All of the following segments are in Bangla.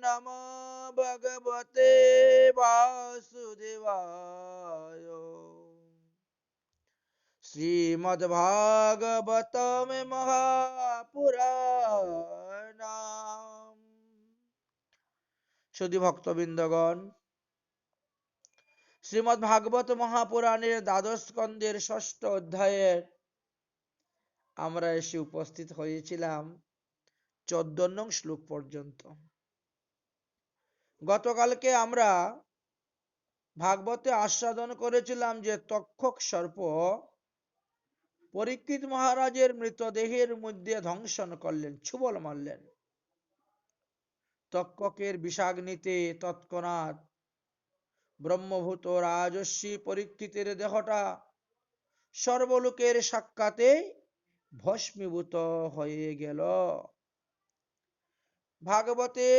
নমো ভগবতে বাসুদেবায়। শ্রীমদ্ভাগবতম মহাপুরাণম। সুধী ভক্তবৃন্দগণ, শ্রীমদ্ ভাগবত মহাপুরাণের দ্বাদশ স্কন্ধের ষষ্ঠ অধ্যায়ের আমরা এসে উপস্থিত হয়েছিলাম 14 নং শ্লোক পর্যন্ত। গতকালকে আমরা ভাগবতে আস্বাদন করেছিলাম যে তক্ষক সর্প পরীক্ষিত মহারাজের মৃতদেহের মধ্যে ধ্বংসন করলেন, ছুবল মারলেন। তক্ষকের বিষাগ্নিতে তৎক্ষণাৎ ব্রহ্মভূত রাজর্ষি পরীক্ষিতের দেহটা সর্বলোকের সাক্ষাতে ভস্মীভূত হয়ে গেল। ভাগবতে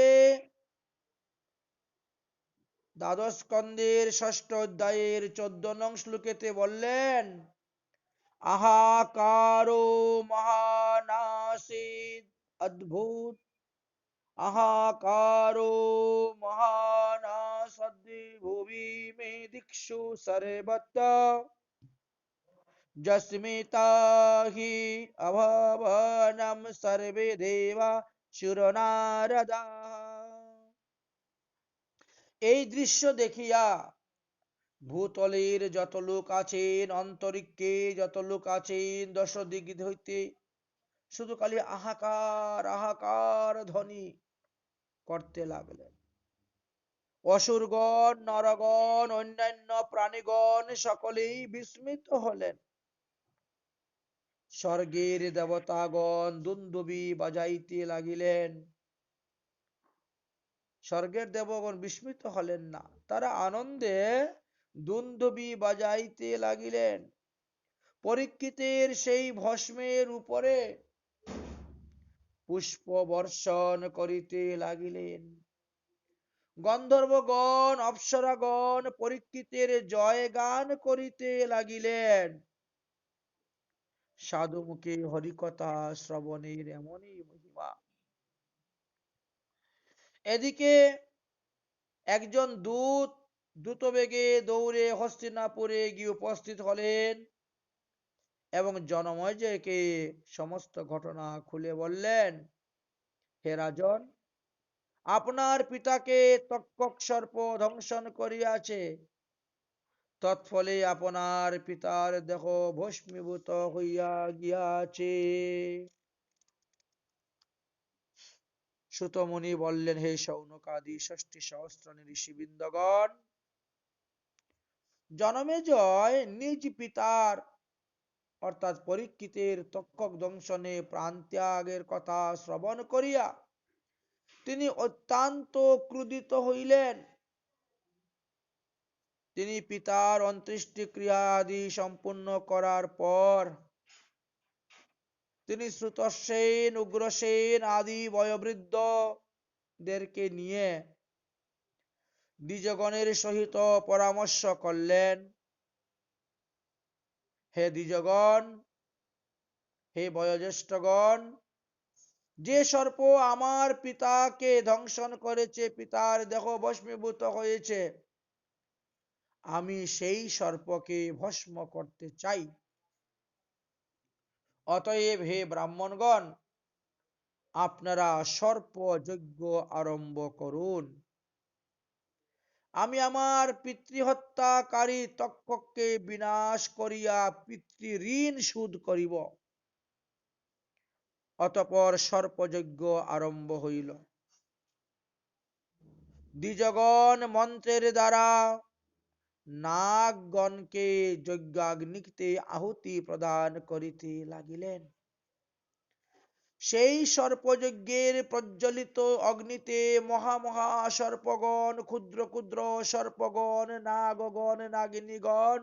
দ্বাদশ স্কন্ধের ষষ্ঠ অধ্যায়ের 14 নং শ্লোকেতে বললেন, আহাকারো মহানাসিদ অদ্ভুত, আহাকারো মহানাসদ্দি ভুবি মে দিক্ষু সর্বত্র, যস্মিতা হি অভবনম সর্বে দেবা সুরনারদা। এই দৃশ্য দেখিয়া ভূতলের যত লোক আছেন, অন্তরিক্ষে যত লোক আছেন, দশ দিক হইতে শুধু খালি আহাকার আহাকার ধ্বনি করতে লাগলেন। অসুরগণ, নরগণ, অন্যান্য প্রাণীগণ সকলেই বিস্মিত হলেন। স্বর্গের দেবতাগণ দুন্দুবি বাজাইতে লাগিলেন। স্বর্গের দেবগণ বিস্মিত হলেন না, তারা আনন্দে দুন্দুবি বাজাইতে লাগিলেন। পরীক্ষিতের সেই ভস্মের উপরে পুষ্প বর্ষণ করিতে লাগিলেন। গন্ধর্বগণ, অপ্সরাগণ পরীক্ষিতের জয় গান করিতে লাগিলেন। সাধু মুখে হরিকথা শ্রবণের এমনই মহিমা। এদিকে একজন দূত দ্রুতবেগে দৌড়ে হস্তিনাপুরে গিয়ে উপস্থিত হলেন এবং জনমেজয়কে সমস্ত ঘটনা খুলে বললেন, হে রাজন, আপনার পিতাকে তক্ষক সর্প ধ্বংসন করিয়াছে, তৎফলে আপনার পিতার দেহ ভস্মীভূত হইয়া গিয়াছে। সুতমুনি বললেন, হে শৌনকাদি ষষ্ঠী সহস্রাণী ঋষিবৃন্দগণ, জনমেজয় নিজ পিতার অর্থাৎ পরীক্ষিতের তক্ষক দংশনে প্রাণত্যাগের কথা শ্রবণ করিয়া তিনি অত্যন্ত ক্রুধিত হইলেন। তিনি পিতার অন্ত্যেষ্টিক্রিয়া আদি সম্পূর্ণ করার পর তিনি শ্রুতসেন, উগ্রসেন আদি বয়োবৃদ্ধদেরকে নিয়ে দ্বিজগণের সহিত পরামর্শ করলেন। হে দ্বিজগণ, হে বয়োজ্যেষ্ঠগণ, যে সর্প আমার পিতাকে ধ্বংসন করেছে, পিতার দেহ ভস্মীভূত হয়েছে, আমি সেই সর্পকে ভস্ম করতে চাই। অতএব হে ব্রাহ্মণগণ, আপনারা সর্প যজ্ঞ আরম্ভ করুন। আমি আমার পিতৃহত্যাকারী তক্ষককে বিনাশ করিয়া পিতৃঋণ শোধ করিব। অতঃপর সর্পযজ্ঞ আরম্ভ হইল। দ্বিজগণ মন্ত্রের দ্বারা নাগগণকে যজ্ঞাগ্নিতে আহুতি প্রদান করিতে লাগিলেন। সেই সর্পযজ্ঞের প্রজ্বলিত অগ্নিতে মহামহা সর্পগণ, ক্ষুদ্র ক্ষুদ্র সর্পগণ, নাগগণ, নাগিনীগণ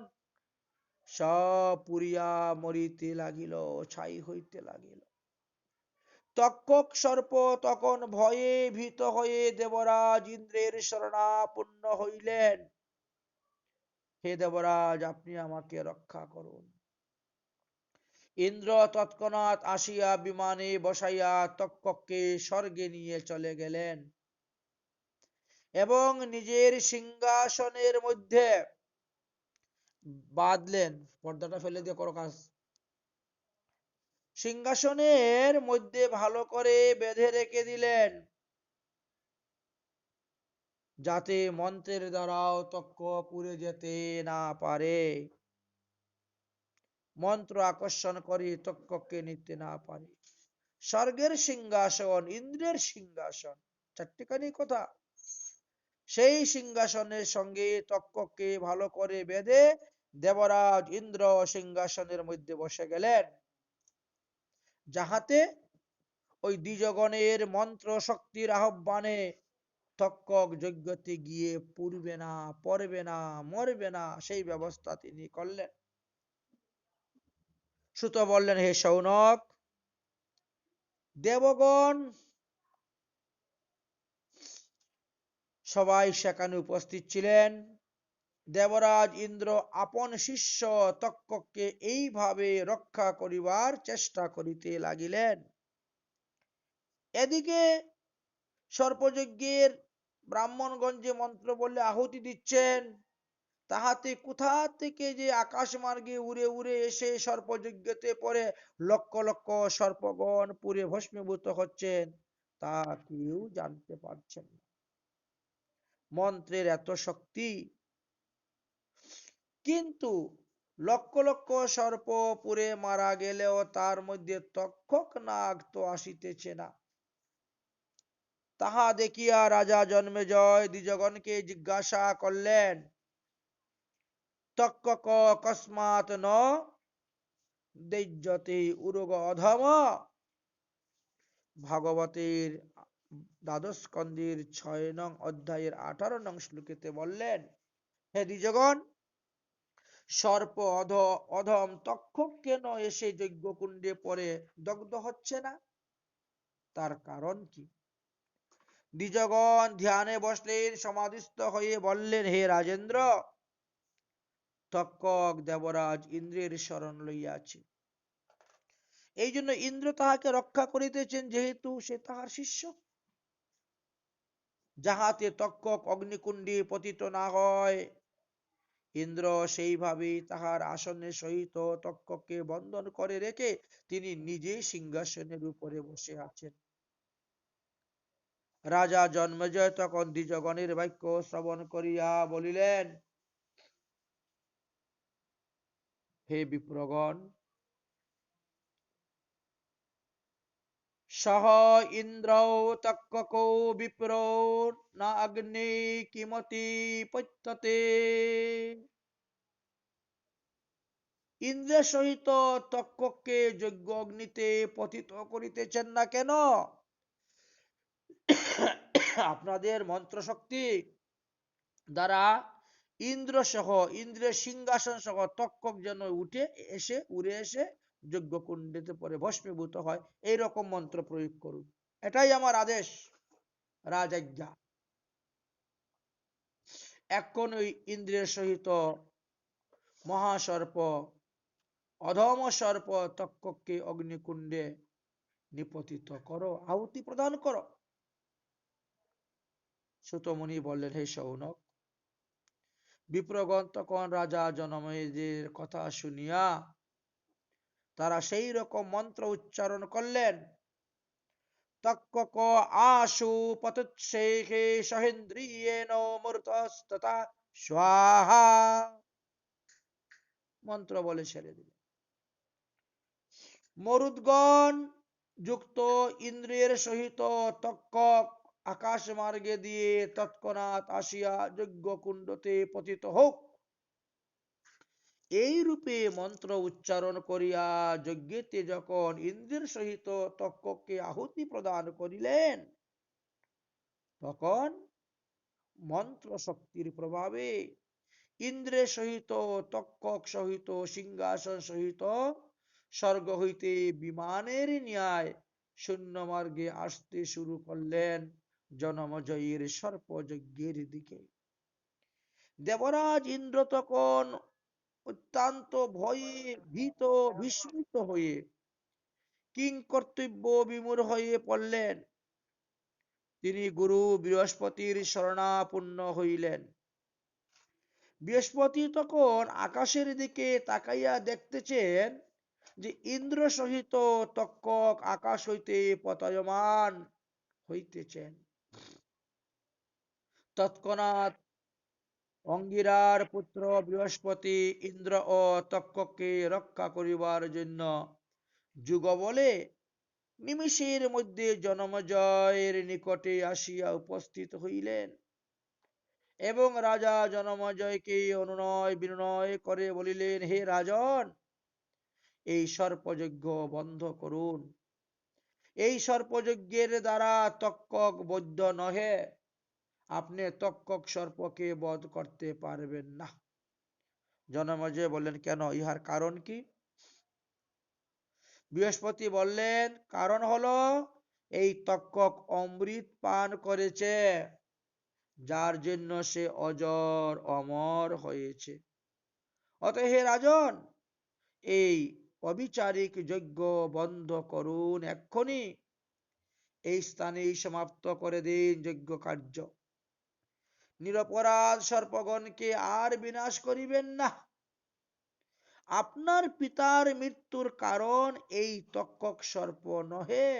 সব পুড়িয়া মরিতে লাগিল, ছাই হইতে লাগিল। তক্ষক সর্প তখন ভয়ে ভীত হয়ে দেবরাজ ইন্দ্রের শরণাপন্ন হইলেন। হে দেবরাজ, আপনি আমাকে রক্ষা করুন। ইন্দ্র তৎক্ষণাৎ আসিয়া বিমানে বসাইয়া তক্ষককে স্বর্গে নিয়ে চলে গেলেন। এবং নিজের সিংহাসনের মধ্যে বাঁধলেন। পর্দাটা ফেলে দিয়ে করো কাজ। সিংহাসনের মধ্যে ভালো করে বেঁধে রেখে দিলেন, যাতে মন্ত্রের দ্বারাও তক্ক পুড়ে যেতে না পারে, মন্ত্র আকর্ষণ করে তক্ষকে নিতে না পারে। স্বর্গের সিংহাসন, ইন্দ্রের সিংহাসন, চারটিখানি কথা। সেই সিংহাসনের সঙ্গে তক্ষকে ভালো করে বেঁধে দেবরাজ ইন্দ্র সিংহাসনের মধ্যে বসে গেলেন, যাহাতে ওই দ্বিজগণের মন্ত্র শক্তির আহ্বানে তক্ষক যজ্ঞতে গিয়ে পুড়বে না, পড়বে না, মরবে না, সেই ব্যবস্থা তিনি করলেন। সুত বললেন, হে শৌনক, দেবগণ সবাই সেখানে উপস্থিত ছিলেন। দেবরাজ ইন্দ্র আপন শিষ্য তক্ষককে এইভাবে রক্ষা করিবার চেষ্টা করিতে লাগিলেন। এদিকে সর্পযজ্ঞের ব্রাহ্মণগঞ্জে মন্ত্র বললে আহুতি দিচ্ছেন, তাহাতে কোথা থেকে যে আকাশ মার্গে উড়ে উড়ে এসে সর্পযজ্ঞতে পড়ে লক্ষ লক্ষ সর্পগণ পুড়ে ভস্মীভূত হচ্ছেন, তা কেউ জানতে পারছেন না। মন্ত্রের এত শক্তি, কিন্তু লক্ষ লক্ষ সর্প পুড়ে মারা গেলেও তার মধ্যে তক্ষক নাগ তো আসিতেছে না। তাহা দেখিয়া রাজা জন্মেজয় দ্বিজগণকে জিজ্ঞাসা করলেন, তক্ষক কস্মাৎ ন দৈজ্যতে উরগ অধম। ভাগবতের দ্বাদশ স্কন্ধের 6 নং অধ্যায়ের 18 নং শ্লোকেতে বললেন, হে দ্বিজগণ, সর্প অধম তক্ষক কেন এসে যজ্ঞকুণ্ডে পরে দগ্ধ হচ্ছে না? তার কারণ কি? দ্বিজগণ ধ্যানে বসলেন, সমাধিস্থ হয়ে বললেন, হে রাজেন্দ্র, তক্ষক দেবরাজ ইন্দ্রের শরণ লইয়াছে। এই জন্য ইন্দ্র তাহাকে রক্ষা করিতেছেন, যেহেতু সে তাহার শিষ্য, যাহাতে তক্ষক অগ্নিকুণ্ডে পতিত না হয়। ইন্দ্র সেইভাবে তাহার আসনের সহিত তক্ষককে বন্ধন করে রেখে তিনি নিজে সিংহাসনের উপরে বসে আছেন। রাজা জন্মেজয় তখন দ্বিজগণের বাক্য শ্রবণ করিয়া বলিলেন, হে বিপ্রগণ, সহ ইন্দ্র তক্ষকো বিপ্রো না অগ্নি কিমতি পত্যতে। ইন্দ্রের সহিত তক্ষককে যজ্ঞ অগ্নিতে পতিত করিতেছেন না কেন? আপনাদের মন্ত্র শক্তি দ্বারা ইন্দ্র সহ, ইন্দ্রের সিংহাসন সহ তক্ষক যেন উড়ে এসে যজ্ঞকুণ্ডেতে পরে ভস্মীভূত হয়, এইরকম মন্ত্র প্রয়োগ করুন, এটাই আমার আদেশ, রাজাজ্ঞা। এখন ওই ইন্দ্রের সহিত মহাসর্প, অধম সর্প তক্ষককে অগ্নিকুণ্ডে নিপতিত করো, আহুতি প্রদান করো। সুতমুনি বললেন, হে শৌনক, বিপ্রগণ তখন রাজা জনমেজয়ের কথা শুনিয়া তারা সেই রকম মন্ত্র উচ্চারণ করলেন। তক্ষক আশু পতুৎসেখে সহেন্দ্রিয়েন মূর্তস্ততা স্বাহা, মন্ত্র বলে ছেড়ে দিলেন। মরুদ্গণ যুক্ত ইন্দ্রিয়ের সহিত তক্ষক আকাশ মার্গে দিয়ে তৎক্ষণাৎ আসিয়া যজ্ঞকুণ্ডতে পতিত হোক, এই রূপে মন্ত্র উচ্চারণ করিয়া যজ্ঞেতে যখন ইন্দ্রের সহিত তক্ষককে আহুতি প্রদান করিলেন, তখন মন্ত্র শক্তির প্রভাবে ইন্দ্রের সহিত তক্ষক সহিত সিংহাসন সহিত স্বর্গ হইতে বিমানের ন্যায় শূন্য মার্গে আসতে শুরু করলেন জনমজয়ের সর্পযজ্ঞের দিকে। দেবরাজ ইন্দ্র তখন অত্যন্ত ভয়ে ভীত বিস্মিত হয়ে কিং কর্তব্য বিমূঢ় হয়ে পড়লেন। তিনি গুরু বৃহস্পতির শরণাপন্ন হইলেন। বৃহস্পতি তখন আকাশের দিকে তাকাইয়া দেখতেছেন যে ইন্দ্র সহিত তক্ষক আকাশ হইতে পতয়মান হইতেছেন। তৎক্ষণাৎ অঙ্গিরার পুত্র বৃহস্পতি ইন্দ্র ও তক্ষককে রক্ষা করিবার জন্য যুগবলে নিমিষের মধ্যে জনমেজয়ের নিকটে আসিয়া উপস্থিত হইলেন এবং রাজা জনমেজয়কে অনুনয় বিনয় করে বলিলেন, হে রাজন, এই সর্পযজ্ঞ বন্ধ করুন। এই সর্পযজ্ঞের দ্বারা তক্ষক বৈধ নহে, আপনি তক্ষক সর্পকে বধ করতে পারবেন না। জনমেজয় বললেন, কেন, ইহার কারণ কি? বৃহস্পতি বললেন, কারণ হলো এই তক্ষক অমৃত পান করেছে, যার জন্য সে অজর অমর হয়েছে। অতএব হে রাজন, এই অবিচারিক যজ্ঞ বন্ধ করুন, এক্ষুনি এই স্থানেই সমাপ্ত করে দিন যজ্ঞ কার্য। নিরপরাধ সর্পগণকে আর বিনাশ করিবেন না। আপনার পিতার মৃত্যুর কারণ এই তক্ষক সর্প নহে।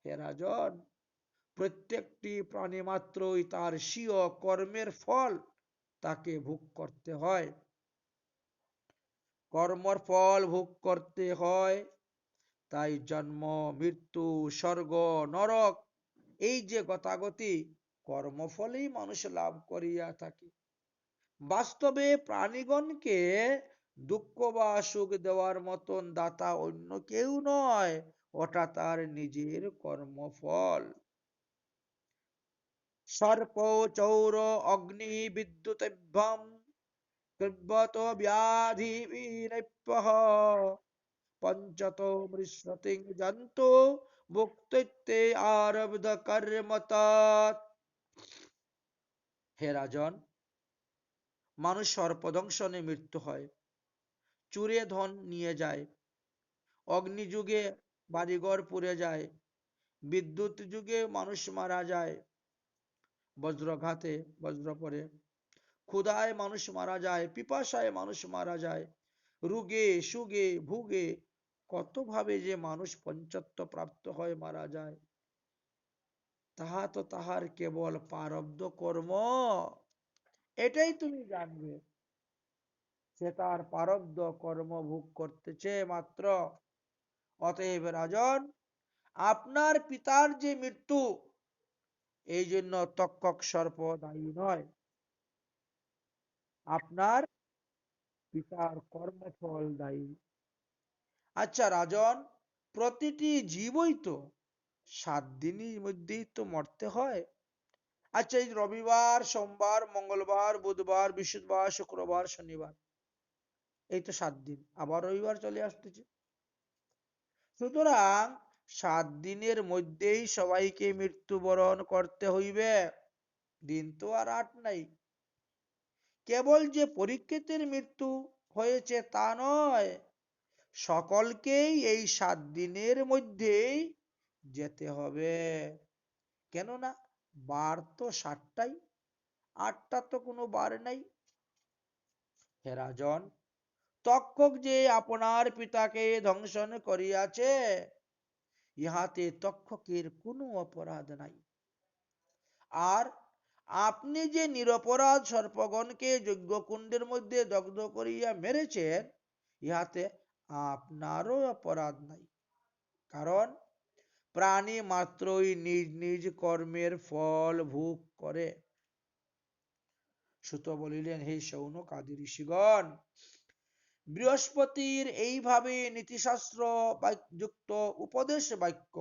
হে রাজন, প্রত্যেকটি প্রাণী মাত্রই তার স্বীয় কর্মের ফল তাকে ভোগ করতে হয়। কর্মর ফল ভোগ করতে হয়, তাই জন্ম, মৃত্যু, স্বর্গ, নরক, এই যে গতাগতি, কর্মফলেই মানুষ লাভ করিয়া থাকে। বাস্তবে প্রাণীগণকে দুঃখ বা সুখ দেওয়ার মতন দাতা অন্য কেউ নয়, ওটা তার নিজের কর্মফল। সর্প চৌর অগ্নি বিদ্যুতেভ্যম কৃব্যত ব্যাধি বিনৈপ্যঃ পঞ্চতো মৃষ্যতি জন্তু মুক্তিতে আরব্ধ কর্মতৎ। হে রাজন, মানুষ সর্পদংশনে মৃত্যু হয়, চুরে ধন নিয়ে যায়, অগ্নিযুগে বাড়িঘর পুড়ে যায়, বিদ্যুৎ যুগে মানুষ মারা যায়, বজ্রঘাতে বজ্র পড়ে, ক্ষুধায় মানুষ মারা যায়, পিপাসায় মানুষ মারা যায়, রোগে সুগে ভুগে কত ভাবে যে মানুষ পঞ্চত্ব প্রাপ্ত হয়, মারা যায়। তাহা তো তাহার কেবল প্রারব্ধ কর্ম, এটাই তুমি জানবে। সে তার প্রারব্ধ কর্ম ভোগ করতেছে মাত্র। অতএব রাজন, আপনার পিতার যে মৃত্যু, এই জন্য তক্ষক সর্প দায়ী নয়, আপনার পিতার কর্মফল দায়ী। আচ্ছা রাজন, প্রতিটি জীবই তো 7 দিনের মধ্যেই তো মরতে হয়। আচ্ছা, এই রবিবার, সোমবার, মঙ্গলবার, বুধবার, বৃহস্পতিবার, শুক্রবার, শনিবার, এই তো 7 দিন, আবার রবিবার চলে আসতেছে। সুতরাং 7 দিনের মধ্যেই সবাইকে মৃত্যুবরণ করতে হইবে, দিন তো আর 8 নাই। কেবল যে পরীক্ষিতের মৃত্যু হয়েছে তা নয়, সকলকেই এই 7 দিনের মধ্যেই যেতে হবে। কেননা বার তো 7টাই, 8টা তো কোনো বার নাই। হে রাজন, তক্ষক যে আপনার পিতাকে ধ্বংসন করিয়াছে, ইহাতে তক্ষকের কোনো অপরাধ নাই। আর আপনি যে নিরপরাধ সর্পগণকে যজ্ঞকুণ্ডের মধ্যে দগ্ধ করিয়া মেরেছেন, ইহাতে আপনারও অপরাধ নাই। কারণ প্রাণী মাত্রই নিজ নিজ কর্মের ফল ভোগ করে। সুত বলিলেন, হে শৌনক আদি ঋষিগণ, বৃহস্পতির এইভাবে নীতিশাস্ত্র যুক্ত উপদেশ বাক্য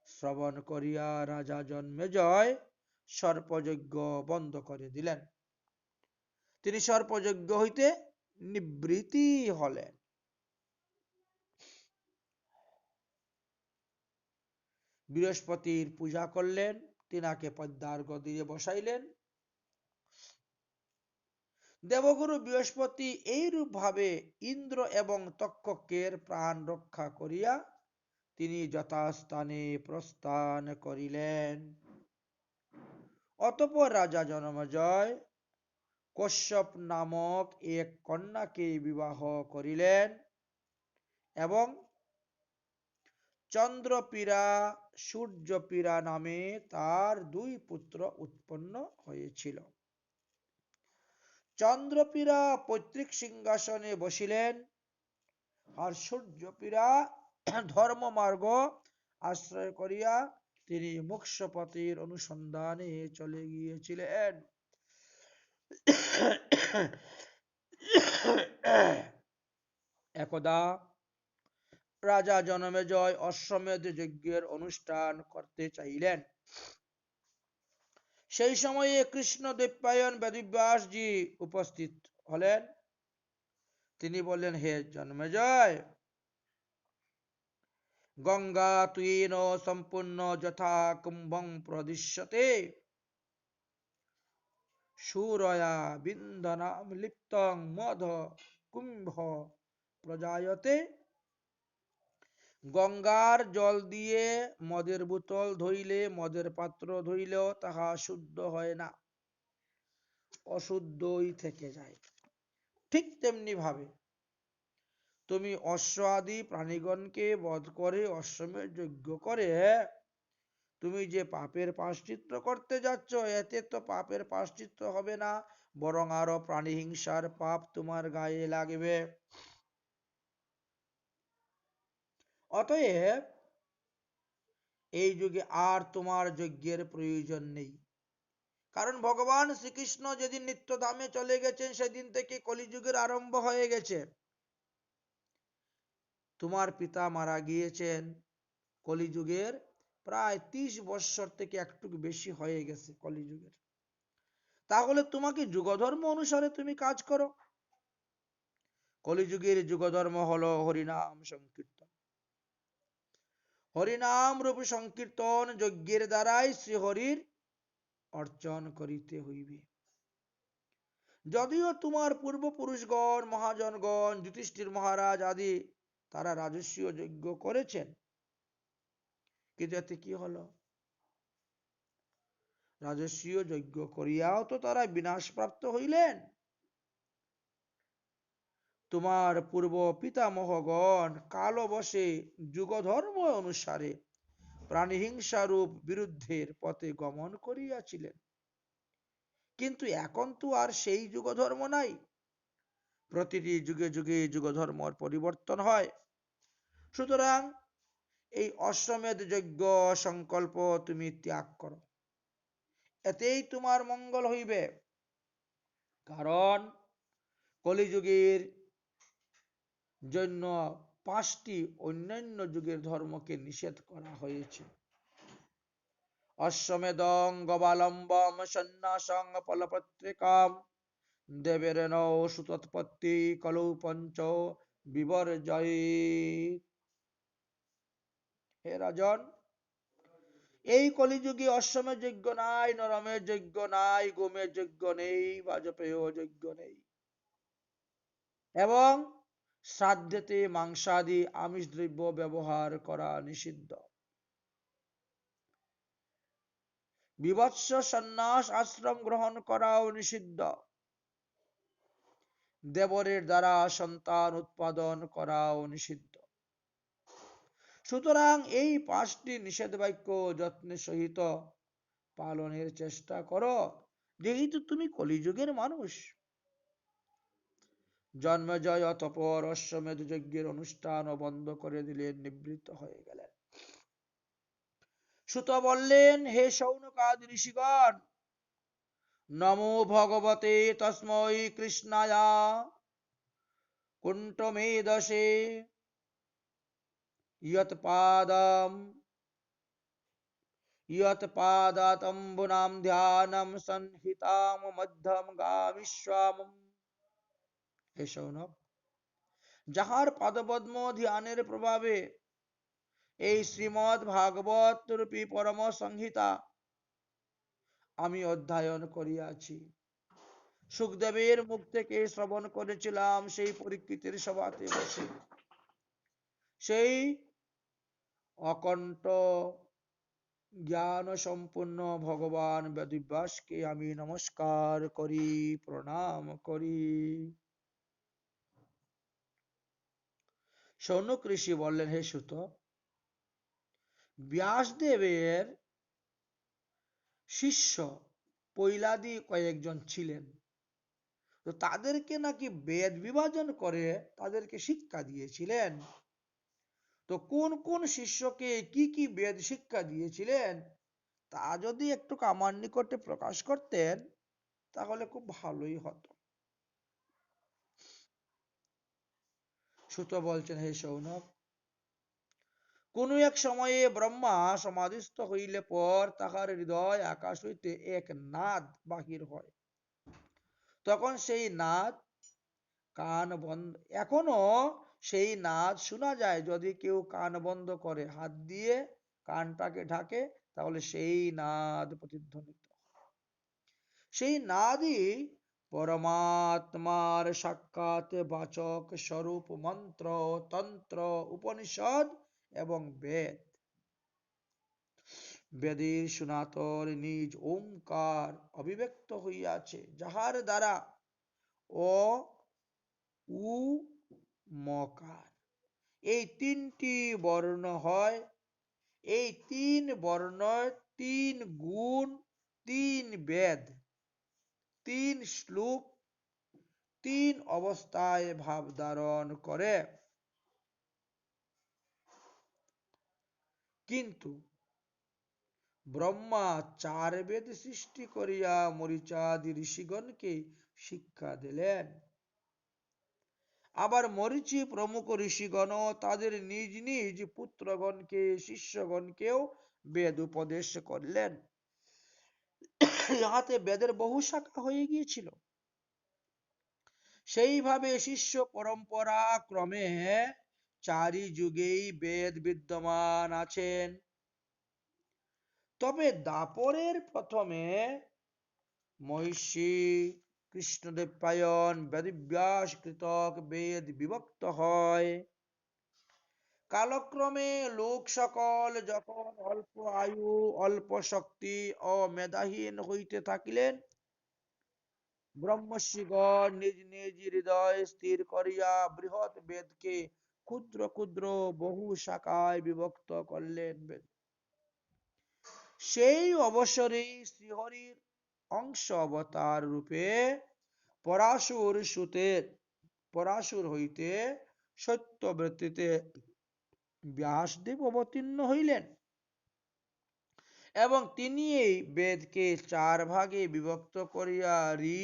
শ্রবণ করিয়া রাজা জন্মেজয় সর্পযজ্ঞ বন্ধ করে দিলেন। তিনি সর্পযজ্ঞ হইতে নিবৃত্তি হলেন। বৃহস্পতির পূজা করলেন, তিনাকে পদ্মার গদিয়ে বসাইলেন। দেবগুরু বৃহস্পতি এইরূপ ভাবে ইন্দ্র এবং তক্ষকের প্রাণ রক্ষা করিয়া তিনি যথাস্থানে প্রস্থান করিলেন। অতঃপর রাজা জনমেজয় কশ্যপ নামক এক কন্যাকে বিবাহ করিলেন এবং চন্দ্রপীড়া সূর্যপীড়া নামে তার দুই পুত্র উৎপন্ন হয়েছিল। চন্দ্রপীড়া পৈতৃক সিংহাসনে বসিলেন আর সূর্যপীড়া ধর্মমার্গ আশ্রয় করিয়া তিনি মোক্ষপথের অনুসন্ধানে চলে গিয়েছিলেন। একদা রাজা জনমেজয় অশ্বমেধ যজ্ঞের অনুষ্ঠান করতে চাইলেন। সেই সময়ে কৃষ্ণ দ্বৈপায়ন বেদব্যাসজি উপস্থিত হলেন। তিনি বললেন, হে জন্মেজয়, গঙ্গা তুয়েন সম্পূর্ণ যথা কুম্ভং প্রদিশ্যতে সুরয়া বিন্দনাম লিপ্তং মধ কুম্ভ প্রজায়তে। গঙ্গার জল দিয়ে মদের বোতল ধুইলে, মদের পাত্র ধুইলেও তাহা শুদ্ধ হয় না, অশুদ্ধই থেকে যায়। ঠিক তেমনি ভাবে তুমি অশ্ব আদি প্রাণীগণকে বধ করে অশ্বমেধ যজ্ঞ করে তুমি যে পাপের প্রায়শ্চিত্ত করতে যাচ্ছ, এতে তো পাপের প্রায়শ্চিত্ত হবে না, বরং আরো প্রাণী হিংসার পাপ তোমার গায়ে লাগবে। অতএব এই যুগে আর তোমার যজ্ঞের প্রয়োজন নেই। কারণ ভগবান শ্রীকৃষ্ণ যেদিন নিত্যধামে চলে গেছেন সেদিন থেকে কলিযুগের আরম্ভ হয়ে গেছে। তোমার পিতা মারা গিয়েছেন কলিযুগের প্রায় 30 বৎসর থেকে একটু বেশি হয়ে গেছে কলিযুগের। তাহলে তোমাকে যুগধর্ম অনুসারে তুমি কাজ করো। কলিযুগের যুগধর্ম হলো হরিনাম সংকীর্তন। হরিনাম রূপ সংকীর্তন যজ্ঞের দ্বারাই শ্রীহরির অর্চন করিতে হইবে। যদিও তোমার পূর্বপুরুষগণ, মহাজনগণ, যুধিষ্ঠির মহারাজ আদি তারা রাজস্বীয় যজ্ঞ করেছেন, কিন্তু এতে কি হলো? রাজস্বীয় যজ্ঞ করিয়াও তো তারা বিনাশপ্রাপ্ত হইলেন। তোমার পূর্ব পিতামহগণ কালবশে যুগধর্ম অনুসারে প্রাণীহিংসারূপ বিরুদ্ধের পথে গমন করিয়াছিলেন, কিন্তু এখন তো আর সেই যুগধর্ম নাই। প্রতিটি যুগে যুগে যুগধর্মর পরিবর্তন হয়। সুতরাং এই অশ্বমেধ যজ্ঞ সংকল্প তুমি ত্যাগ করো, এতেই তোমার মঙ্গল হইবে। কারণ কলিযুগের জন্য 5টি অন্যান্য যুগের ধর্মকে নিষেধ করা হয়েছে। অশ্বমেধং গবালম্বম সন্ন্যাসং ফলপত্রিকাম দেবেরেণ সুতৎপত্তি কলৌ পঞ্চ বিবর্জয়েৎ। হে রাজন, এই কলিযুগে অশ্বমেধ যজ্ঞ নাই, নরমের যজ্ঞ নাই, গোমের যজ্ঞ নেই, বাজপেয় যজ্ঞ নেই, এবং শ্রাদ্ধেতে মাংসাদি আমিষ দ্রব্য ব্যবহার করা নিষিদ্ধ। বিভৎস সন্ন্যাস আশ্রম গ্রহণ করাও নিষিদ্ধ। দেবরের দ্বারা সন্তান উৎপাদন করাও নিষিদ্ধ। সুতরাং এই 5টি নিষেধ বাক্য যত্নের সহিত পালনের চেষ্টা করো, যেহেতু তুমি কলিযুগের মানুষ। জন্মেজয় অতঃপর অশ্বমেধ যজ্ঞের অনুষ্ঠান বন্ধ করে দিলেন, নিবৃত্ত হয়ে গেলেন। সুত বললেন, হে শৌনকাদি ঋষিগণ, নমো ভগবতে তস্मै কৃষ্ণায় কুণ্ঠমেধসে यत्पादातम्बुनां ধ্যানম সংহিতাম মধ্যম গামিষ্যাম। হে শৌনক, যাহার পাদপদ্ম ধ্যানের প্রভাবে এই শ্রীমদ্ ভাগবত রূপী পরম সংহিতা আমি অধ্যয়ন করিয়াছি, সুখদেবের মুখ থেকে শ্রবণ করেছিলাম সেই পরীক্ষিতের সভাতে বসে। সেই অকণ্ঠ জ্ঞান সম্পূর্ণ ভগবান বেদব্যাসকে আমি নমস্কার করি, প্রণাম করি। শৌনক ঋষি বললেন, হে সুত, ব্যাসদেবের শিষ্য পৈলাদি কয়েকজন ছিলেন, তো তাদেরকে নাকি বেদ বিভাজন করে তাদেরকে শিক্ষা দিয়েছিলেন। তো কোন কোন শিষ্যকে কি কি বেদ শিক্ষা দিয়েছিলেন তা যদি একটু আমার নিকটে প্রকাশ করতেন তাহলে খুব ভালোই হতো। সুত বলছেন, হে শৌনক, কোন এক সময়ে ব্রহ্মা সমাধিস্থ হইলে পর তাহার হৃদয় আকাশ হইতে এক নাদ বাহির হয়। তখন সেই নাদ কান বন্ধ, এখনো সেই নাদ শোনা যায় যদি কেউ কান বন্ধ করে, হাত দিয়ে কানটাকে ঢাকে, তাহলে সেই নাদ প্রতিধ্বনিত। সেই নাদই পরমাত্মার সাক্ষাৎ বাচক স্বরূপ মন্ত্র, তন্ত্র, উপনিষদ এবং বেদ। বেদের সনাতন নিজ ওঙ্কার অভিব্যক্ত হইয়াছে, যাহার দ্বারা অ, উ, মকার এই তিনটি বর্ণ হয়। এই তিন বর্ণ, তিন গুণ, তিন বেদ, তিন শ্লোক, তিন অবস্থায় ভাব ধারণ করে। কিন্তু ব্রহ্মা চার বেদ সৃষ্টি করিয়া মরিচাদি ঋষিগণকে শিক্ষা দিলেন। আবার মরিচি প্রমুখ ঋষিগণ তাদের নিজ নিজ পুত্রগণকে, শিষ্যগণকেও বেদ উপদেশ করলেন। ইহাতে বেদের বহু শাখা হয়ে গিয়েছিল। সেইভাবে শিষ্য পরম্পরা ক্রমে চারি যুগেই বেদ বিদ্যমান আছেন। তবে দাপরের প্রথমে মহিষী কৃষ্ণদেবপায়ন বেদব্যাস কৃতক বেদ বিভক্ত হয়। কালক্রমে লোক সকল যখন অল্প আয়ু, অল্প শক্তি ও মেধাহীন হইতে থাকিলেন, ব্রহ্মর্ষিগণ নিজ নিজ হৃদয় স্থির করিয়া বৃহৎ বেদকে ক্ষুদ্র ক্ষুদ্র বহু শাখায় বিভক্ত করলেন। সেই অবসরেই শ্রীহরির অংশ অবতার রূপে পরাশুর সুতের, পরাশুর হইতে সত্যবৃত্তিতে ব্যাসদেব অবতীর্ণ হইলেন এবং তিনি এই বেদকে চার ভাগে বিভক্ত করিয়া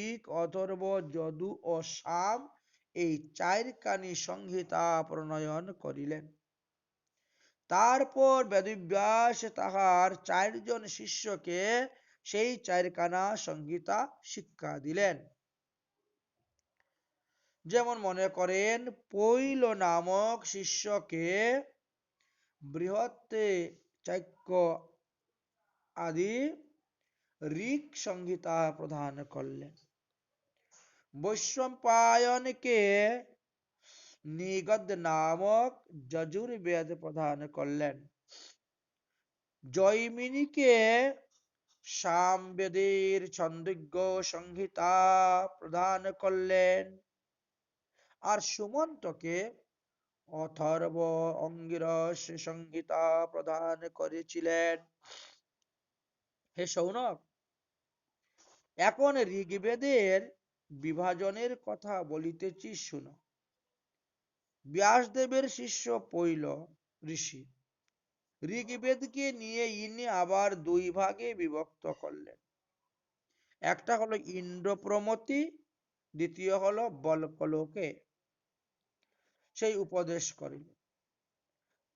ঋক, অথর্ব, যদু ও সাম এই চারখানি সংহিতা প্রণয়ন করিলেন। তারপর বেদব্যাস তাহার চারজন শিষ্যকে সেই চারখানা সংহিতা শিক্ষা দিলেন। যেমন মনে করেন, পৈল নামক শিষ্যকে বৃহত্তে চাক্য আদি ঋক সংহিতা প্রদান করলেন। বৈশ্বম্পায়নকে নিগদ নামক যজুর্বেদ প্রদান করলেন। জৈমিনীকে সামবেদের ছন্দোজ্ঞ সংহিতা প্রদান করলেন। আর সুমন্তকে অথর্ব অঙ্গিরস সংহিতা প্রদান করেছিলেন। হে শৌনক, এখন ঋগ্বেদের বিভাজনের কথা বলিতেছি, শুনো। ব্যাসদেবের শিষ্য পৈল ঋষি ঋগ্বেদকে নিয়ে ইনি আবার দুই ভাগে বিভক্ত করলেন। একটা হলো ইন্দ্রপ্রমতি, দ্বিতীয় হলো বল্কলোকে সেই উপদেশ করিলেন।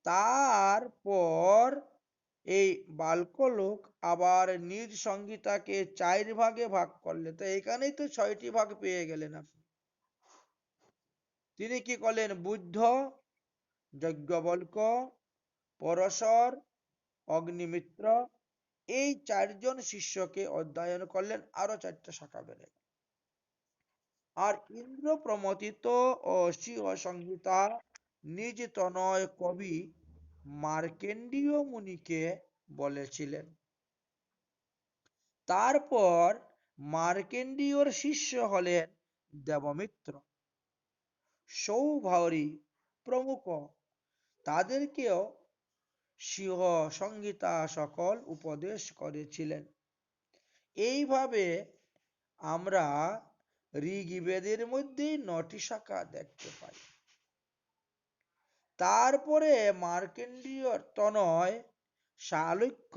তারপর এই বাল্কলোক আবার নিজ সংহিতাকে চার ভাগে ভাগ করলেন। তো এখানেই তো 6টি ভাগ পেয়ে গেলেন আপনি। তিনি কি করলেন? বুদ্ধ, যজ্ঞবল্ক, পরশর, অগ্নিমিত্র এই চারজন শিষ্যকে অধ্যয়ন করলেন, আরো 4টা শাখা বেড়ে। আর ইন্দ্র প্রমথিত ও শিব সংহিতা নিজ তনয় কবি মার্কেন্ডীয় মুনিকে বলেছিলেন। তারপর মার্কেন্ডীয়র শিষ্য হলেন দেবমিত্র, সৌভারী প্রমুখ। তাদেরকেও সিংহ সংহিতা সকল উপদেশ করেছিলেন। এইভাবে আমরা ঋগ্বেদের মধ্যে 9টি শাখা দেখতে পাই। তারপরে মার্কেন্ডীয় তনয় শালক্য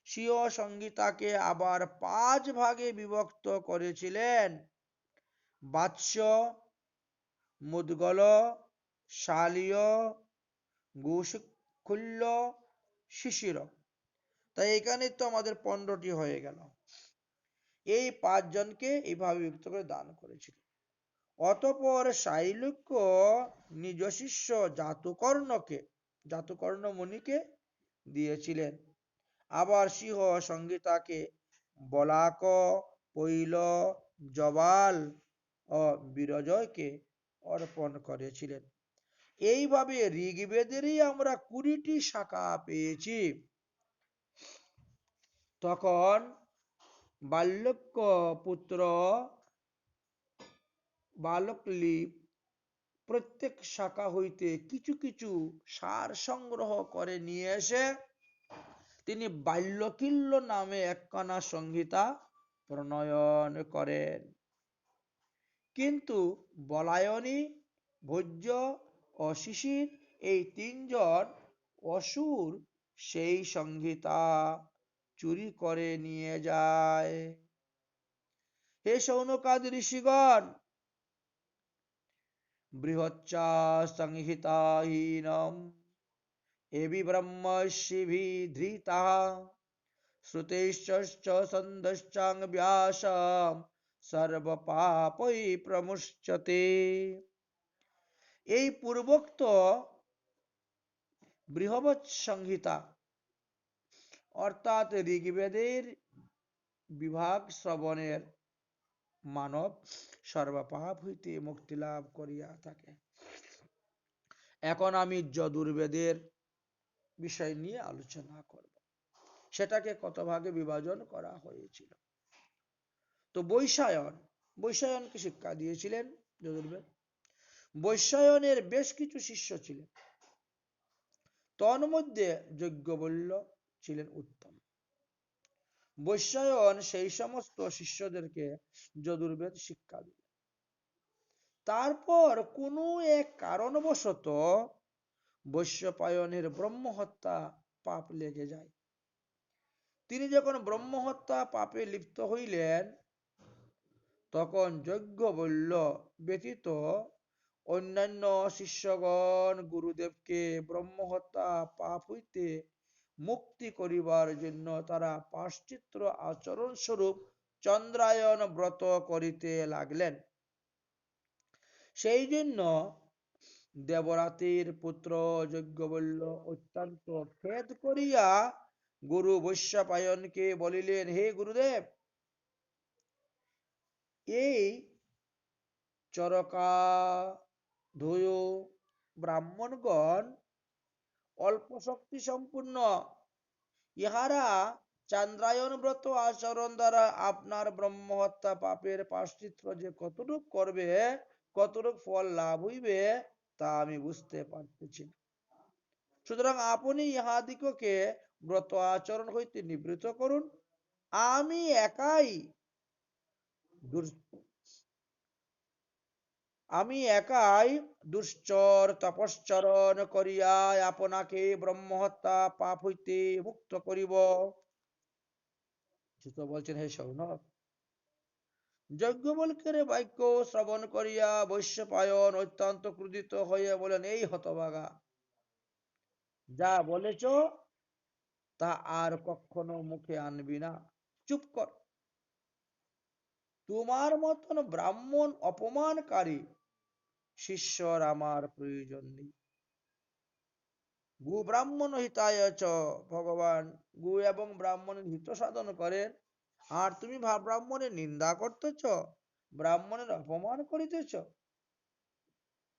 স্বীয় সংহিতাকে আবার 5 ভাগে বিভক্ত করেছিলেন: বাৎস, মুদ্গল, শালীয়, গুশকুল্য, শিশির। তাই এখানে তো আমাদের 15টি হয়ে গেল। এই 5 জনকে এইভাবে বিভক্ত করে দান করেছিল। অতঃপর শাইলক্য নিজ শিষ্য জাতুকর্ণ মুনিকে দিয়েছিলেন। আবার সিংহ সংহিতাকে বলাক, পৈল, জবাল ও বিরজয়কে অর্পণ করেছিলেন। এইভাবে ঋগ্বেদেরই আমরা 20টি শাখা পেয়েছি। তখন বাল্যক্য পুত্র বালকলিপ প্রত্যেক শাখা হইতে কিছু কিছু সার সংগ্রহ করে নিয়ে এসে তিনি বাল্যকিল্য নামে একখানা সংহিতা প্রণয়ন করেন। কিন্তু বলায়নী, ভোজ্য ও শিশির এই 3 জন অসুর সেই সংহিতা চুরি করে নিয়ে যায়। হে শৌনকাদি ঋষিগণ, বৃহচ্চা সংহিতাহীনম এবি ব্রহ্মর্ষিভিধৃতঃ শ্রুতেশ্চ ছন্দশ্চাং ব্যাসম সর্বপাপৈ প্রমুচ্যতে। এই পূর্বোক্ত বৃহৎ সংহিতা অর্থাৎ ঋগ্বেদের বিভাগ শ্রবণের মানব সর্বপাপ হইতে মুক্তি লাভ করিয়া থাকে। এখন আমি যজুর্বেদের বিষয় নিয়ে আলোচনা করব। সেটাকে কত ভাগে বিভাজন করা হয়েছিল। তো বৈশায়নকে শিক্ষা দিয়েছিলেন যজুর্বেদ। বৈশায়নের বেশ কিছু শিষ্য ছিলেন, তন্মধ্যে যজ্ঞবল্ল ছিলেন উত্তম। বৈশায়ন সেই সমস্ত শিষ্যদেরকে যজুর্বেদ শিক্ষা দিলেন। তারপর কোনো এক কারণবশত বৈশম্পায়নের ব্রহ্মহত্যা পাপ লেগে যায়। তিনি যখন ব্রহ্মহত্যা পাপে লিপ্ত হইলেন, তখন যজ্ঞবল্ল ব্যতীত অন্যান্য শিষ্যগণ গুরুদেবকে ব্রহ্মহত্যা পাপ হইতে মুক্তি করিবার জন্য তারা পাশ্চিত্র আচরণ স্বরূপ চন্দ্রায়ন ব্রত করিতে লাগলেন। সেই জন্য দেবরাতির পুত্র যজ্ঞবল্ল অত্যন্ত খেদ করিয়া গুরু বৈশম্পায়নকে বলিলেন, হে গুরুদেব, এই চরকাধুয় ব্রাহ্মণগণ অল্প শক্তি সম্পূর্ণ। ইহারা চন্দ্রায়ন ব্রত আচরণ দ্বারা আপনার ব্রহ্মহত্যা পাপের প্রায়শ্চিত্ত যে কতটুক করবে, কতটুক ফল লাভ হইবে, তা আমি বুঝতে পারতেছি। সুতরাং আপনি ইহাদিগকে ব্রত আচরণ হইতে নিবৃত্ত করুন। আমি একাই দুশ্চর তপশ্চরণ করিয়া আপনাকে ব্রহ্মহত্যা পাপ হইতে মুক্ত করিব। বলছেন, হে শৌনক, যজ্ঞবল্কের বাক্য শ্রবণ করিয়া বৈশম্পায়ন অত্যন্ত ক্রোধিত হয়ে বলেন, এই হতভাগা, যা বলেছ তা আর কখনো মুখে আনবি না। চুপ কর। তোমার মতন ব্রাহ্মণ অপমানকারী শিষ্যর আমার প্রয়োজন নেই। গু ব্রাহ্মণ হিতায় চ, ভগবান গু এবং ব্রাহ্মণের হিত সাধন করেন, আর তুমি ব্রাহ্মণের নিন্দা করতেছ, ব্রাহ্মণের অপমান করিতেছ।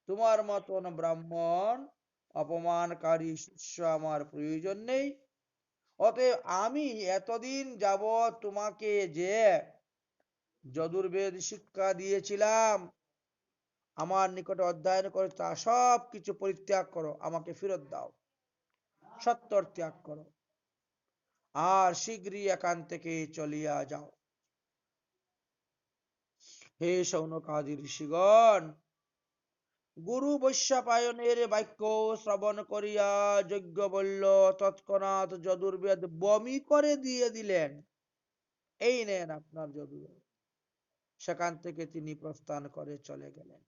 তোমার মতন ব্রাহ্মণ অপমানকারী শিষ্য আমার প্রয়োজন নেই। অতএব আমি এতদিন যাবৎ তোমাকে যে যজুর্বেদ শিক্ষা দিয়েছিলাম, আমার নিকটে অধ্যয়ন করে তা সব কিছু পরিত্যাগ করো, আমাকে ফেরত দাও, সত্তর ত্যাগ করো, আর শীঘ্রই এখান থেকে চলিয়া যাও। হে শৌনকাদি ঋষিগণ, গুরু বৈশ্যপায়নের বাক্য শ্রবণ করিয়া যজ্ঞবল্ল তৎক্ষণাৎ যজুর্বেদ বমি করে দিয়ে দিলেন। এই নেন আপনার যজুর্বেদ। সেখান থেকে তিনি প্রস্থান করে চলে গেলেন।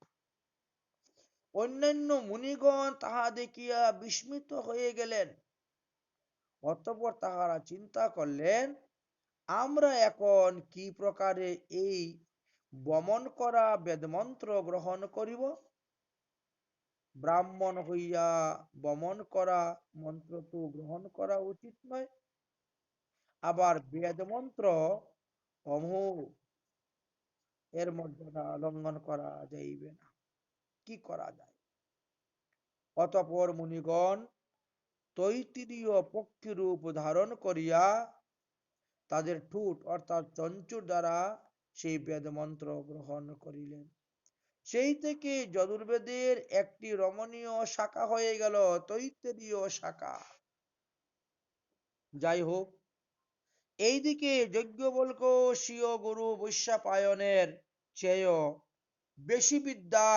অন্যান্য মুনিগণ তাহা দেখিয়া বিস্মিত হয়ে গেলেন। অতঃপর তাহারা চিন্তা করলেন, আমরা এখন কি প্রকারে এই বমন করা বেদমন্ত্র গ্রহণ করিব? ব্রাহ্মণ হইয়া বমন করা মন্ত্র তো গ্রহণ করা উচিত নয়, আবার বেদমন্ত্র অমোঘ, এর মর্যাদা লঙ্ঘন করা যাইবে না। কি করা যায়? অতঃপর মুনিগণ তৈত্তিরীয় পক্ষীরূপ ধারণ করিয়া তাদের ঠোঁট অর্থাৎ চঞ্চুর দ্বারা সেই বেদমন্ত্র গ্রহণ করিলেন। সেই থেকে যজুর্বেদের একটি রমণীয় শাখা হয়ে গেল তৈত্তিরীয় শাখা। যাই হোক, এইদিকে যজ্ঞবল্ক স্বীয় গুরু বৈশ্যপায়নের চেয়েও বেশি বিদ্যা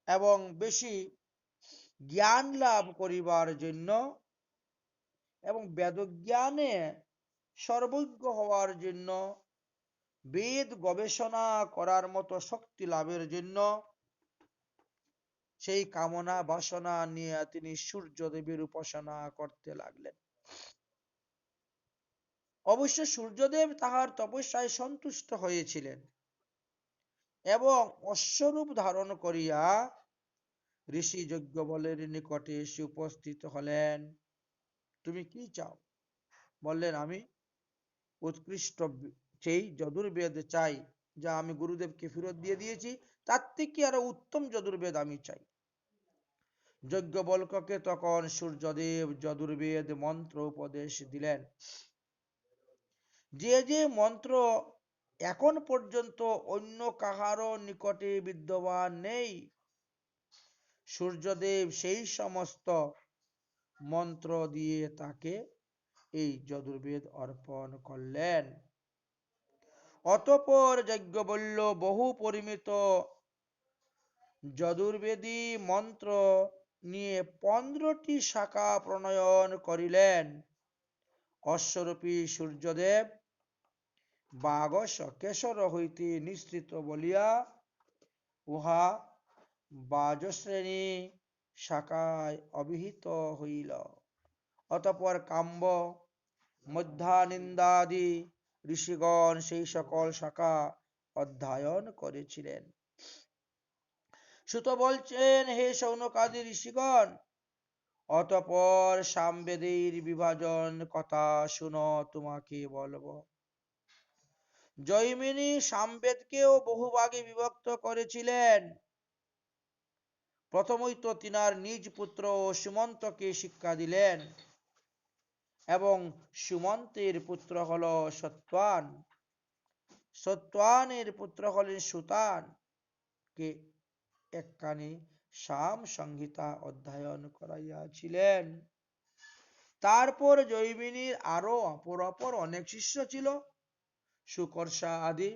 এবং বেশি জ্ঞান লাভ করিবার জন্য এবং বেদজ্ঞানে সর্বজ্ঞ হওয়ার জন্য, বেদ গবেষণা করার মতো শক্তি লাভের জন্য সেই কামনা বাসনা নিয়ে তিনি সূর্যদেবের উপাসনা করতে লাগলেন। অবশ্য সূর্যদেব তাহার তপস্যায় সন্তুষ্ট হয়েছিলেন এবং অশ্বরূপ ধারণ করিয়া ঋষি যজ্ঞবলের নিকটে এসে উপস্থিত হলেন। তুমি কি চাও? বললেন, আমি উৎকৃষ্ট সেই যজুর্বেদ চাই, যা আমি গুরুদেবকে ফেরত দিয়ে দিয়েছি, তার থেকে আরো উত্তম যজুর্বেদ আমি চাই। যজ্ঞবল্ককে তখন সূর্যদেব যজুর্বেদ মন্ত্র উপদেশ দিলেন। যে যে মন্ত্র এখন পর্যন্ত অন্য কাহারও নিকটে বিদ্যমান নেই, সূর্যদেব সেই সমস্ত মন্ত্র দিয়ে তাকে এই যজুর্বেদ অর্পণ করলেন। অতঃপর যজ্ঞবল্ল বহু পরিমিত যজুর্বেদী মন্ত্র নিয়ে 15টি শাখা প্রণয়ন করিলেন। অশ্বরূপী সূর্যদেব বাগস কেশর হইতে নিঃসৃত বলিয়া উহা বাজশ্রেণী শাখায় অভিহিত হইল। অতঃপর কাম্ব, মধ্যানিন্দাদি ঋষিগণ সেই সকল শাখা অধ্যয়ন করেছিলেন। সুত বলছেন, হে শৌনকাদি ঋষিগণ, অতঃপর সামবেদের বিভাজন কথা শুনো, তোমাকে বলবো। জৈমিনী সামবেদকেও বহু ভাগে বিভক্ত করেছিলেন। প্রথমই তো তিনার নিজ পুত্র সুমন্তকে শিক্ষা দিলেন এবং সুমন্তের পুত্র হল সত্বান, সত্বানের পুত্র হলেন সুতান কে একখানি সাম সংহিতা অধ্যয়ন করাইয়াছিলেন। তারপর জৈমিনীর আরো অপর অনেক শিষ্য ছিল, সুকর্ষা আদি,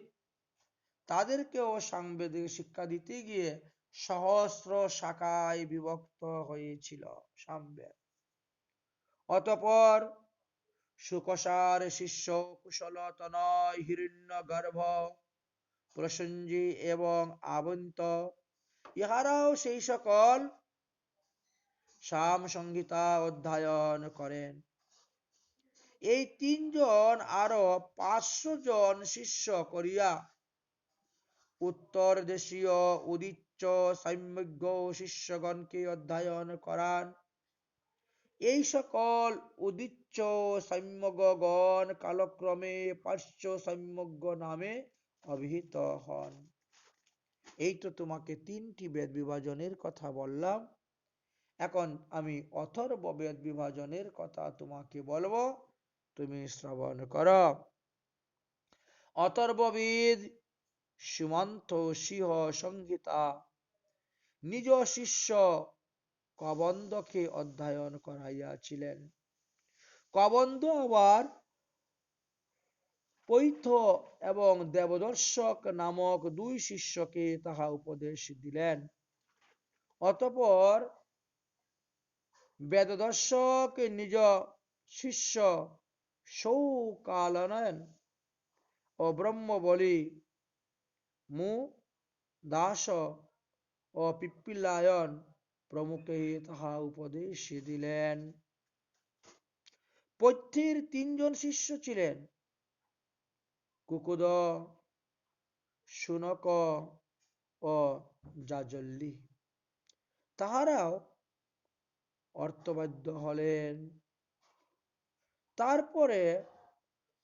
তাদেরকেও সামবেদিক শিক্ষা দিতে গিয়ে সহস্র শাখায় বিভক্ত হয়েছিল সামবেদ। অতঃপর সুকষার শিষ্য কুশলতনয়, হিরণ্যগর্ভ, প্রসঞ্জি এবং আবন্ত, ইহারাও সেই সকল সাম সংহিতা অধ্যয়ন করেন। এই তিনজন আরো 500 জন শিষ্য করিয়া উত্তর দেশীয় উদিচ্চ সাম্যজ্ঞ শিষ্যগণকে অধ্যয়ন করান। এই সকল উদিচ্চ সাম্যজ্ঞগণ কালক্রমে পার্শ্ব সাম্যজ্ঞ নামে অভিহিত হন। এই তো তোমাকে 3টি বেদ বিভাজনের কথা বললাম। এখন আমি অথর্ববেদ বিভাজনের কথা তোমাকে বলবো, তুমি শ্রবণ করো। অথর্ববেদ সুমন্ত সিংহ সংহিতা নিজ শিষ্য কবন্দকে অধ্যয়ন করাইয়াছিলেন। কবন্দ আবার পৈথ এবং দেবদর্শক নামক দুই শিষ্যকে তাহা উপদেশ দিলেন। অতঃপর বেদদর্শক নিজ শিষ্য সৌকালয়ন ও ব্রহ্মবলি মু দাস ও পিপ্পিলায়ন প্রমুখে তাহা উপদেশ দিলেন। পৈথ্যের তিনজন শিষ্য ছিলেন কুকুদ, শুনক ও জাজল্যী। তাহারাও অর্থবাদ্য হলেন। তারপরে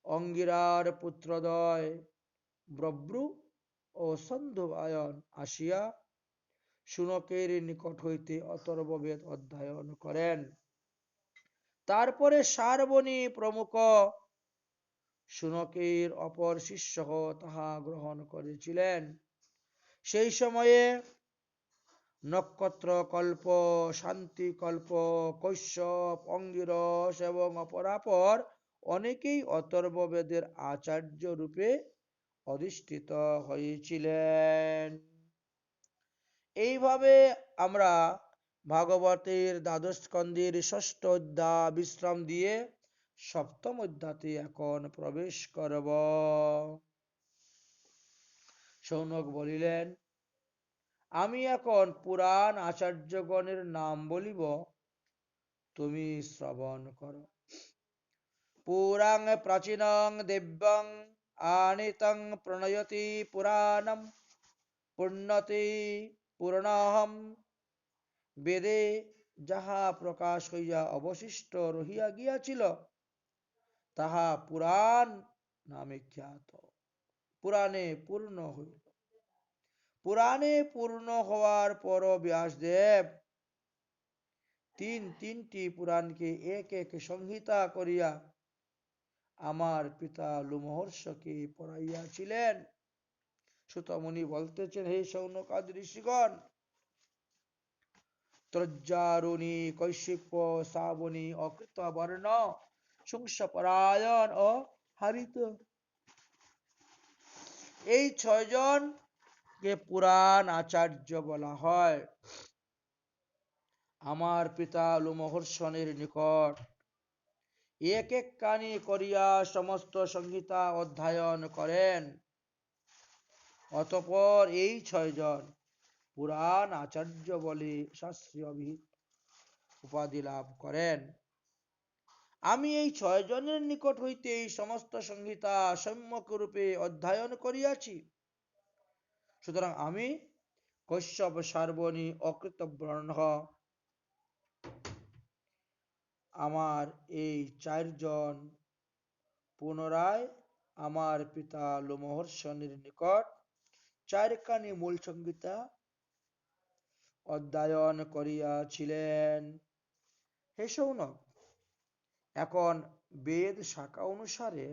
অঙ্গিরার পুত্রদ্বয় ব্রব্রু ও সন্ধুবায়ন আসিয়া শুনকের নিকট হইতে অথর্ববেদ অধ্যয়ন করেন। তারপরে সারবণী প্রমুখ শুনকের অপর শিষ্য তাহা গ্রহণ করেছিলেন। সেই সময়ে নক্ষত্রকল্প, শান্তিকল্প, কৈশ্যপ, অঙ্গিরস এবং অপরাপর অনেকেই অথর্ববেদের আচার্য রূপে অধিষ্ঠিত হয়েছিলেন। এইভাবে আমরা ভাগবতের দ্বাদশ স্কন্ধের ষষ্ঠ অধ্যায় বিশ্রাম দিয়ে সপ্তম অধ্যায়ে এখন প্রবেশ করব। শৌনক বলিলেন, আমি এখন পুরাণ আচার্যগণের নাম বলিব, তুমি শ্রবণ করো। পুরাং প্রাচীনং দিব্যং আনিতং প্রণয়তি পুরাণম পুণ্যতি পুরাণহম। বেদে যাহা প্রকাশ হইয়া অবশিষ্ট রহিয়া গিয়াছিল তাহা পুরাণ নামে খ্যাত। পুরাণে পূর্ণ হইল। পুরাণে পূর্ণ হওয়ার পর ব্যাসদেব তিনটি পুরাণকে এক এক সংহিতা করিয়া আমার পিতা লোমহর্ষকে পড়াইয়াছিলেন। সুতমুনি বলতেছেন, হে শৌনকাদি ঋষিগণ, ত্রজ্জারুণী, কৈশিক, শ্রাবণী, অকৃতবর্ণ, শুংসপরায়ণ ও হারিত, এই 6 জনকে পুরাণ আচার্য বলা হয়। আমার পিতা লোমহর্ষণের নিকট এক এক কানি করিয়া সমস্ত সংহিতা অধ্যয়ন করেন। অতঃপর এই 6 জন পুরাণ আচার্য বলে শাস্ত্রীয় অভিহিত উপাধি লাভ করেন। আমি এই 6 জনের নিকট হইতে এই সমস্ত সংহিতা সম্যক রূপে অধ্যয়ন করিয়াছি। সুতরাং আমি কৈশ্যপ, সার্বণী, অকৃতবর্ণ, আমার এই 4 জন পুনরায় আমার পিতা লোমহর্ষণের নিকট 4 খানি মূল সংহিতা অধ্যয়ন করিয়াছিলেন। হে শৌনক, এখন বেদ শাখা অনুসারে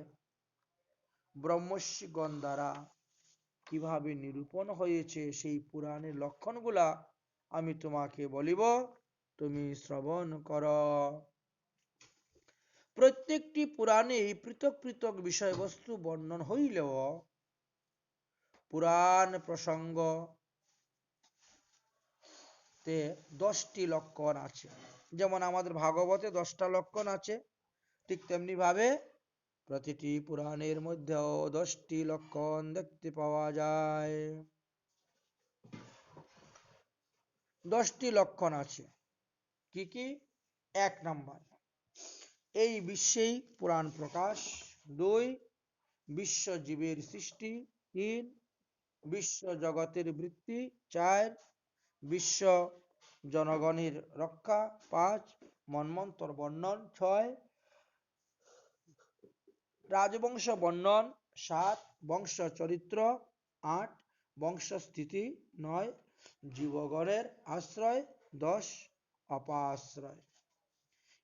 ব্রহ্মর্ষিগণ দ্বারা কিভাবে নিরূপণ হয়েছে সেই পুরাণের লক্ষণগুলা আমি তোমাকে বলিব, তুমি শ্রবণ কর। প্রত্যেকটি পুরাণে পৃথক পৃথক বিষয়বস্তু বর্ণন হইলেও পুরাণ প্রসঙ্গ 10টি লক্ষণ আছে। যেমন আমাদের ভাগবতে 10টা লক্ষণ আছে, ঠিক তেমনি ভাবে প্রতিটি পুরাণের মধ্যেও 10টি লক্ষণ দেখতে পাওয়া যায়। 10টি লক্ষণ আছে। কি কি? 1 নম্বর, এই বিশ্বেই পুরাণ প্রকাশ। 2, বিশ্বজীবের সৃষ্টি। 3, বিশ্ব জগতের বৃত্তি। 4, বিশ্ব জনগণের রক্ষা। 5, মন্বন্তর বর্ণন। 6, রাজবংশ বর্ণন। 7, বংশ চরিত্র। 8, বংশ স্থিতি। 9, জীবগণের আশ্রয়। 10, অপাশ্রয়।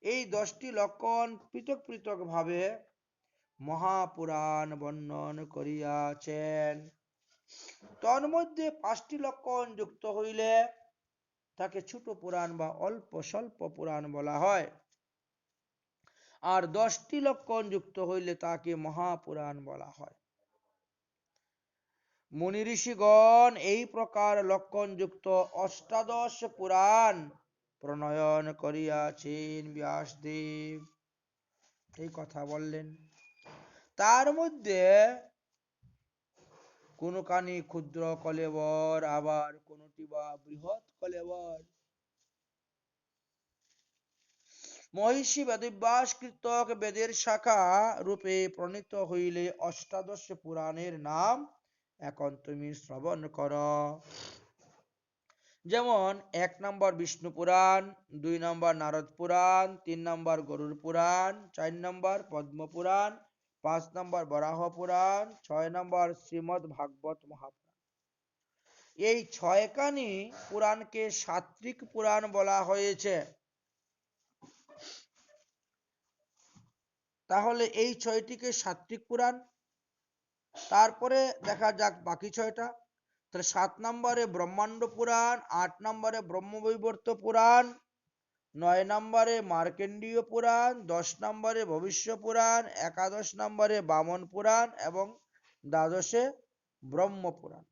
এই 10টি লক্ষণ পৃথক পৃথক ভাবে মহাপুরাণ বর্ণন করিয়াছেন। তন্মধ্যে 5টি লক্ষণ যুক্ত হইলে তাকে ছোট পুরাণ বা অল্প স্বল্প পুরাণ বলা হয়, আর 10টি লক্ষণ যুক্ত হইলে তাকে মহাপুরাণ বলা হয়। মুনি ঋষিগণ এই প্রকার লক্ষণ যুক্ত অষ্টাদশ পুরাণ প্রণয়ন করিয়াছেন। ব্যাসদেব এই কথা বললেন। তার মধ্যে কোনখানি ক্ষুদ্র কলেবর, আবার কোনটি বা বৃহৎ কলেবর। মহিষী বেদব্যাস কৃতক বেদের শাখা রূপে প্রণীত হইলে অষ্টাদশ পুরাণের নাম এখন তুমি শ্রবণ কর। যেমন 1 নম্বর বিষ্ণু পুরাণ, 2 নম্বর নারদ পুরাণ, 3 নম্বর গরুড় পুরাণ, 4 নম্বর পদ্ম পুরাণ, 5 নম্বর বরাহ পুরাণ, 6 নম্বর শ্রীমদ্ ভাগবত মহাপুরাণ। এই 6খানি পুরাণকে সাত্ত্বিক পুরাণ বলা হয়েছে। তাহলে এই 6টিকে সাত্ত্বিক পুরাণ। তারপরে দেখা যাক বাকি 6টা। তাহলে 7 নম্বরে ব্রহ্মাণ্ড পুরাণ, 8 নম্বরে ব্রহ্মবৈবর্ত পুরাণ, 9 নম্বরে মার্কেন্ডীয় পুরাণ, 10 নম্বরে ভবিষ্য পুরাণ, 11 নম্বরে বামন পুরাণ এবং 12 ব্রহ্ম পুরাণ।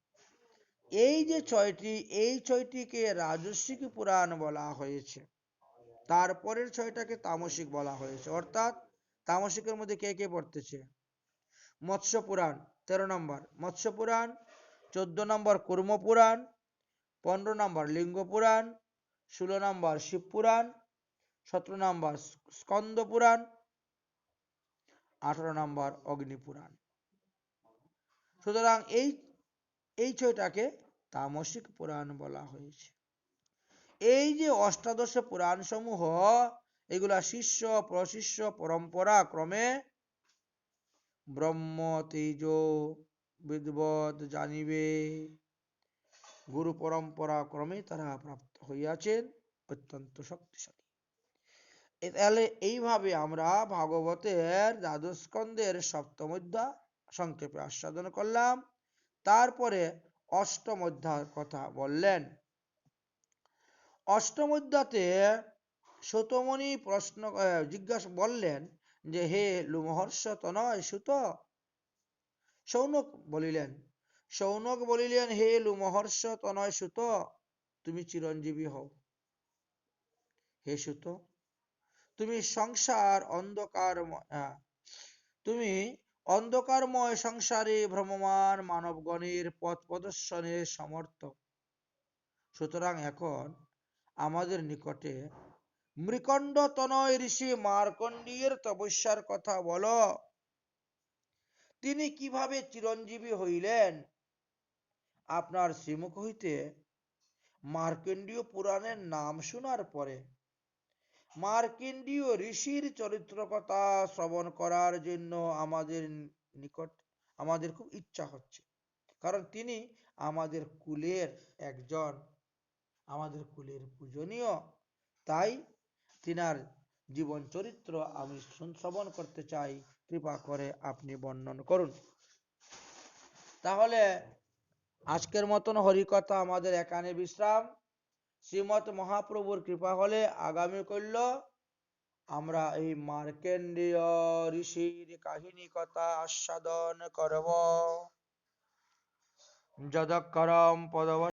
এই যে 6টি, এই 6টিকে রাজস্বিক পুরাণ বলা হয়েছে। তারপরের 6টাকে তামসিক বলা হয়েছে। অর্থাৎ তামসিকের মধ্যে কে কে পড়তেছে? মৎস্য পুরাণ 13 নম্বর মৎস্য পুরাণ, 14 নম্বর কুর্ম পুরাণ, 15 নম্বর লিঙ্গ পুরাণ, 16 নম্বর শিব পুরাণ, 17 নম্বর স্কন্দ পুরাণ, 18 নম্বর অগ্নি পুরাণ। সুতরাং এই 6টাকে তামসিক পুরাণ বলা হয়েছে। এই যে অষ্টাদশ পুরাণ সমূহ, এগুলা শিষ্য প্রশিষ্য পরম্পরা ক্রমে ব্রহ্ম তেজ বিদবদ জানিবে, গুরু পরম্পরা ক্রমে তারা প্রাপ্ত হইয়াছেন, অত্যন্ত শক্তিশালী। তাহলে এইভাবে আমরা ভাগবতের দ্বাদশ স্কন্ধের সপ্তম অধ্যায় সংক্ষেপে আস্বাদন করলাম। তারপরে অষ্টম অধ্যায়ের কথা বললেন। অষ্টম অধ্যায়ে সৌতমণি প্রশ্ন জিজ্ঞাসা বললেন যে, হে লোমহর্ষ তনয় সুত। সৌনক বলিলেন, হে লোমহর্ষ তনয় সুত, তুমি চিরঞ্জীবী হও। হে সুত, তুমি অন্ধকারময় সংসারে ভ্রমমান মানবগণের পথ প্রদর্শনের সমর্থ। সুতরাং এখন আমাদের নিকটে মৃকণ্ড তনয় ঋষি মার্কণ্ডেয়ের তপস্যার কথা বলো। তিনি কিভাবে চিরঞ্জীবী হইলেন? আপনার শ্রীমুখ হইতে মার্কণ্ডেয় পুরাণের নাম শোনার পরে মার্কণ্ডেয় ঋষির চরিত্র কথা শ্রবণ করার জন্য আমাদের খুব ইচ্ছা হচ্ছে। কারণ তিনি আমাদের কুলের একজন, আমাদের কুলের পূজনীয়। তাই তিনার জীবন চরিত্র আমি শ্রবণ করতে চাই। কৃপা করে আপনি বর্ণন করুন। তাহলে আজকের মতন হরিকথা আমাদের এখানে বিশ্রাম। শ্রীমৎ মহাপ্রভুর কৃপা হলে আগামী কল্য আমরা এই মার্কণ্ডেয় ঋষির কাহিনী কথা আস্বাদন করব। যদক্ষরম পদব